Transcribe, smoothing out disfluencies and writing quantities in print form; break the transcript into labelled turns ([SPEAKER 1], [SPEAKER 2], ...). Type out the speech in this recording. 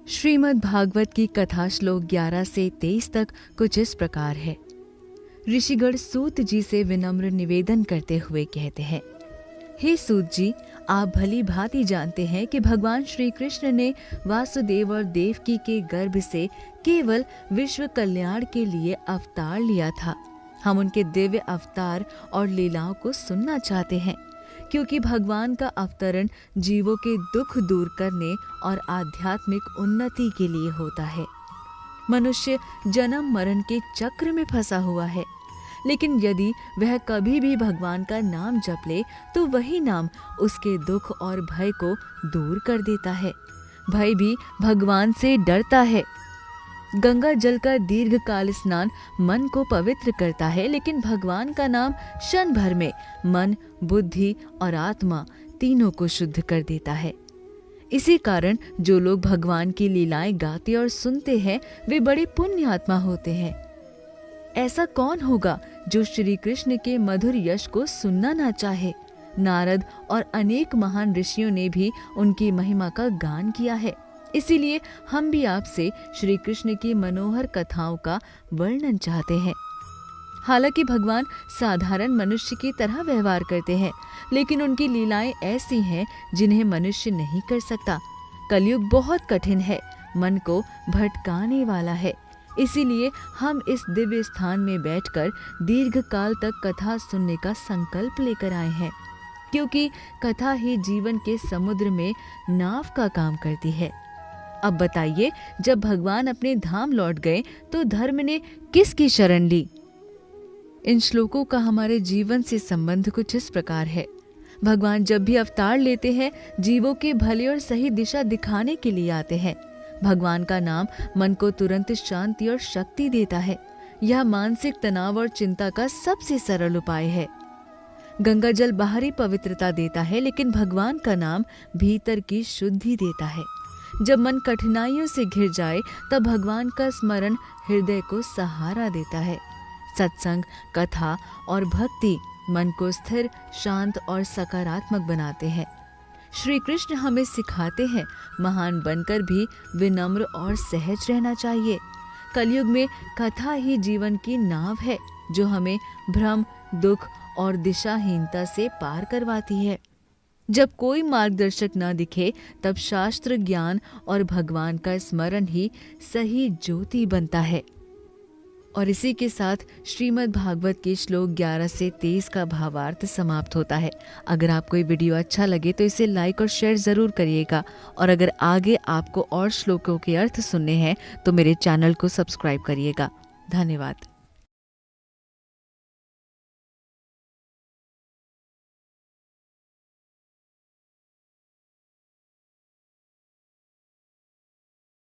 [SPEAKER 1] श्रीमद् भागवत की कथा श्लोक 11 से 23 तक कुछ इस प्रकार है। ऋषिगण सूत जी से विनम्र निवेदन करते हुए कहते हैं, हे सूत जी, आप भली भांति जानते हैं कि भगवान श्री कृष्ण ने वासुदेव और देवकी के गर्भ से केवल विश्व कल्याण के लिए अवतार लिया था। हम उनके दिव्य अवतार और लीलाओं को सुनना चाहते हैं, क्योंकि भगवान का अवतरण जीवों के दुख दूर करने और आध्यात्मिक उन्नति के लिए होता है। मनुष्य जन्म मरण के चक्र में फंसा हुआ है, लेकिन यदि वह कभी भी भगवान का नाम जप ले तो वही नाम उसके दुख और भय को दूर कर देता है। भय भी भगवान से डरता है। गंगा जल का दीर्घकाल स्नान मन को पवित्र करता है, लेकिन भगवान का नाम क्षण भर में मन, बुद्धि और आत्मा तीनों को शुद्ध कर देता है। इसी कारण जो लोग भगवान की लीलाएं गाते और सुनते हैं वे बड़े पुण्य आत्मा होते हैं। ऐसा कौन होगा जो श्री कृष्ण के मधुर यश को सुनना ना चाहे। नारद और अनेक महान ऋषियों ने भी उनकी महिमा का गान किया है। इसीलिए हम भी आपसे श्री कृष्ण की मनोहर कथाओं का वर्णन चाहते हैं। हालांकि भगवान साधारण मनुष्य की तरह व्यवहार करते हैं, लेकिन उनकी लीलाएं ऐसी हैं जिन्हें मनुष्य नहीं कर सकता। कलयुग बहुत कठिन है, मन को भटकाने वाला है। इसीलिए हम इस दिव्य स्थान में बैठकर दीर्घ काल तक कथा सुनने का संकल्प लेकर आए हैं, क्योंकि कथा ही जीवन के समुद्र में नाव का काम करती है। अब बताइए, जब भगवान अपने धाम लौट गए तो धर्म ने किसकी शरण ली? इन श्लोकों का हमारे जीवन से संबंध कुछ इस प्रकार है। भगवान जब भी अवतार लेते हैं, जीवों के भले और सही दिशा दिखाने के लिए आते हैं। भगवान का नाम मन को तुरंत शांति और शक्ति देता है। यह मानसिक तनाव और चिंता का सबसे सरल उपाय है। गंगा जल बाहरी पवित्रता देता है, लेकिन भगवान का नाम भीतर की शुद्धि देता है। जब मन कठिनाइयों से घिर जाए तब भगवान का स्मरण हृदय को सहारा देता है। सत्संग, कथा और भक्ति मन को स्थिर, शांत और सकारात्मक बनाते हैं। श्री कृष्ण हमें सिखाते हैं, महान बनकर भी विनम्र और सहज रहना चाहिए। कलयुग में कथा ही जीवन की नाव है, जो हमें भ्रम, दुख और दिशाहीनता से पार करवाती है। जब कोई मार्गदर्शक न दिखे तब शास्त्र ज्ञान और भगवान का स्मरण ही सही ज्योति बनता है। और इसी के साथ श्रीमद् भागवत के श्लोक 11 से 23 का भावार्थ समाप्त होता है। अगर आपको ये वीडियो अच्छा लगे तो इसे लाइक और शेयर ज़रूर करिएगा, और अगर आगे आपको और श्लोकों के अर्थ सुनने हैं तो मेरे चैनल को सब्सक्राइब करिएगा। धन्यवाद।